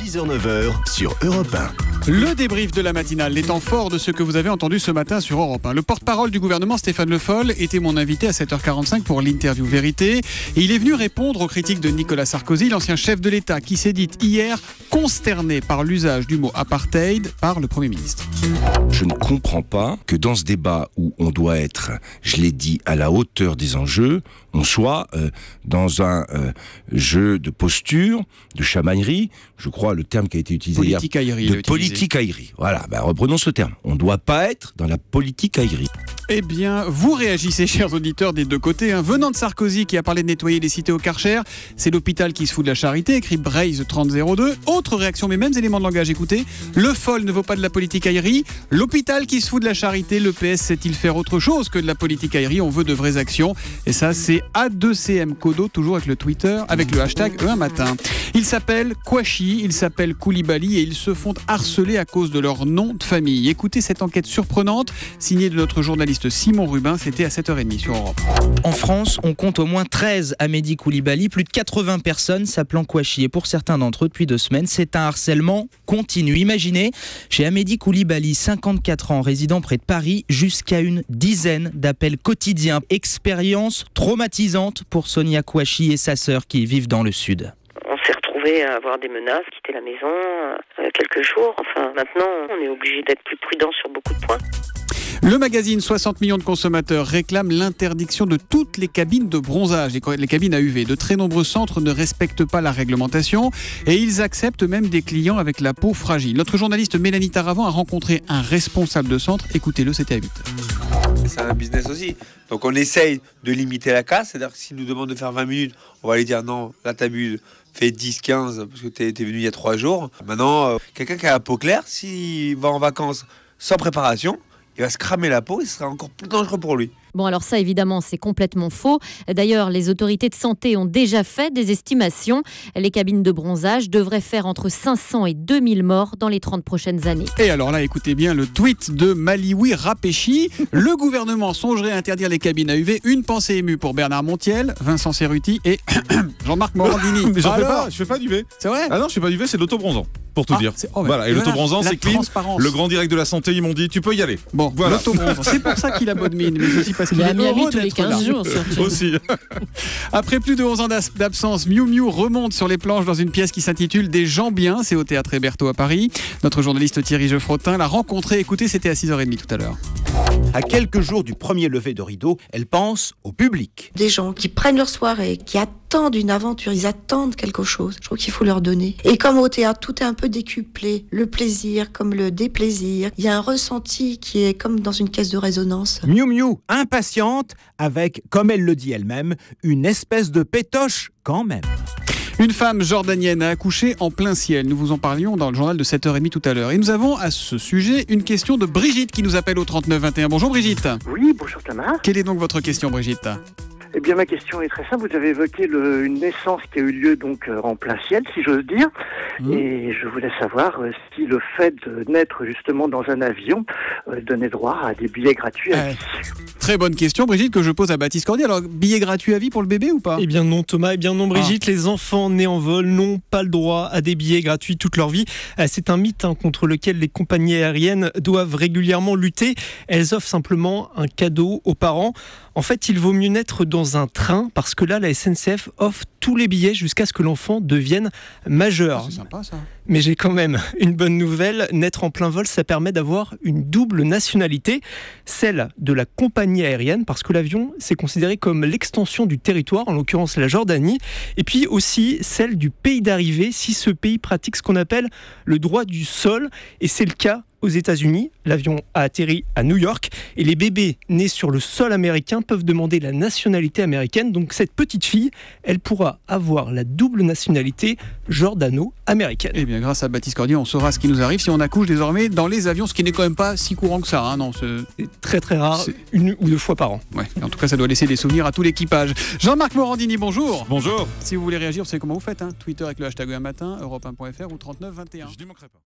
6h-9h sur Europe 1. Le débrief de la matinale, les temps forts de ce que vous avez entendu ce matin sur Europe 1. Le porte-parole du gouvernement, Stéphane Le Foll, était mon invité à 7h45 pour l'interview Vérité. Et il est venu répondre aux critiques de Nicolas Sarkozy, l'ancien chef de l'État, qui s'est dit hier consterné par l'usage du mot apartheid par le Premier ministre. Je ne comprends pas que dans ce débat où on doit être, je l'ai dit, à la hauteur des enjeux, on soit dans un jeu de posture, de chamaillerie, je crois le terme qui a été utilisé Politicaillerie, hier, de politicaillerie. Voilà, reprenons ce terme. On ne doit pas être dans la politicaillerie. Eh bien, vous réagissez, chers auditeurs, des deux côtés. Venant de Sarkozy, qui a parlé de nettoyer les cités au Karcher, c'est l'hôpital qui se fout de la charité, écrit Braise 3002. Autre réaction, mais mêmes éléments de langage, écoutez. Le Foll ne vaut pas de la politicaillerie. L'hôpital qui se fout de la charité, le PS sait-il faire autre chose que de la politicaillerie? On veut de vraies actions. Et ça, c'est A2CM Kodo, toujours avec le Twitter, avec le hashtag un matin. Ils s'appellent Kouachi, ils s'appellent Koulibaly et ils se font harceler à cause de leur nom de famille. Écoutez cette enquête surprenante, signée de notre journaliste Simon Rubin, c'était à 7h30 sur Europe. En France, on compte au moins 13 Amédi Koulibaly, plus de 80 personnes s'appelant Kouachi. Et pour certains d'entre eux, depuis 2 semaines, c'est un harcèlement continu. Imaginez, chez Amédi Koulibaly, 54 ans, résident près de Paris, jusqu'à une dizaine d'appels quotidiens. Expérience traumatisante pour Sonia Kouachi et sa sœur qui vivent dans le sud. On s'est retrouvés à avoir des menaces, quitter la maison quelques jours. Enfin, maintenant, on est obligé d'être plus prudent sur beaucoup de points. Le magazine 60 millions de consommateurs réclame l'interdiction de toutes les cabines de bronzage, les cabines à UV. De très nombreux centres ne respectent pas la réglementation et ils acceptent même des clients avec la peau fragile. Notre journaliste Mélanie Taravant a rencontré un responsable de centre. Écoutez-le, c'était à 8. C'est un business aussi. Donc on essaye de limiter la casse. C'est-à-dire que s'ils nous demandent de faire 20 minutes, on va aller dire non, là t'abuses, fais 10, 15 parce que t'es venu il y a 3 jours. Maintenant, quelqu'un qui a la peau claire, s'il va en vacances sans préparation, il va se cramer la peau et ce sera encore plus dangereux pour lui. Bon, alors ça, évidemment, c'est complètement faux. D'ailleurs, les autorités de santé ont déjà fait des estimations. Les cabines de bronzage devraient faire entre 500 et 2000 morts dans les 30 prochaines années. Et alors là, écoutez bien le tweet de Malioui Rapéchi. Le gouvernement songerait à interdire les cabines à UV. Une pensée émue pour Bernard Montiel, Vincent Cerruti et Jean-Marc Morandini. Mais je fais pas d'UV. C'est vrai? Ah non, je fais pas d'UV, c'est de l'autobronzant. Pour tout dire. Voilà. Et l'autobronzant, c'est clean. Le grand direct de la santé, ils m'ont dit, tu peux y aller. Bon, voilà. L'autobronzant, c'est pour ça qu'il a bonne mine, mais aussi parce qu'il est heureux tous les 15 jours. Aussi. Après plus de 11 ans d'absence, Miu Miu remonte sur les planches dans une pièce qui s'intitule Des gens bien. C'est au Théâtre Hébertot à Paris. Notre journaliste Thierry Geoffrotin l'a rencontré. Écoutez, c'était à 6h30 tout à l'heure. À quelques jours du premier lever de rideau, elle pense au public. Des gens qui prennent leur soirée, qui attendent une aventure, ils attendent quelque chose. Je trouve qu'il faut leur donner. Et comme au théâtre, tout est un peu décuplé. Le plaisir comme le déplaisir. Il y a un ressenti qui est comme dans une caisse de résonance. Miu Miu, impatiente, avec, comme elle le dit elle-même, une espèce de pétoche quand même. Une femme jordanienne a accouché en plein ciel. Nous vous en parlions dans le journal de 7h30 tout à l'heure. Et nous avons à ce sujet une question de Brigitte qui nous appelle au 3921. Bonjour Brigitte. Oui, bonjour Tamar. Quelle est donc votre question Brigitte? Eh bien, ma question est très simple. Vous avez évoqué une naissance qui a eu lieu donc en plein ciel, si j'ose dire. Et je voulais savoir si le fait de naître justement dans un avion donnait droit à des billets gratuits à vie. Très bonne question, Brigitte, que je pose à Baptiste Cordier. Alors, billets gratuits à vie pour le bébé ou pas? Eh bien non, Thomas. Eh bien non, Brigitte. Les enfants nés en vol n'ont pas le droit à des billets gratuits toute leur vie. C'est un mythe contre lequel les compagnies aériennes doivent régulièrement lutter. Elles offrent simplement un cadeau aux parents. En fait, il vaut mieux naître dans un train parce que là, la SNCF offre tous les billets jusqu'à ce que l'enfant devienne majeur. C'est sympa ça. Mais j'ai quand même une bonne nouvelle. Naître en plein vol, ça permet d'avoir une double nationalité, celle de la compagnie aérienne, parce que l'avion, c'est considéré comme l'extension du territoire, en l'occurrence la Jordanie, et puis aussi celle du pays d'arrivée, si ce pays pratique ce qu'on appelle le droit du sol, et c'est le cas aux États-Unis. L'avion a atterri à New York et les bébés nés sur le sol américain peuvent demander la nationalité américaine. Donc cette petite fille, elle pourra avoir la double nationalité jordano-américaine. Eh bien, grâce à Baptiste Cordier, on saura ce qui nous arrive si on accouche désormais dans les avions, ce qui n'est quand même pas si courant que ça. Hein, non, c'est très très rare, 1 ou 2 fois par an. Ouais, en tout cas, ça doit laisser des souvenirs à tout l'équipage. Jean-Marc Morandini, bonjour. Bonjour. Si vous voulez réagir, vous savez comment vous faites. Twitter avec le hashtag un matin, europe1.fr ou 3921. Je n'y manquerai pas.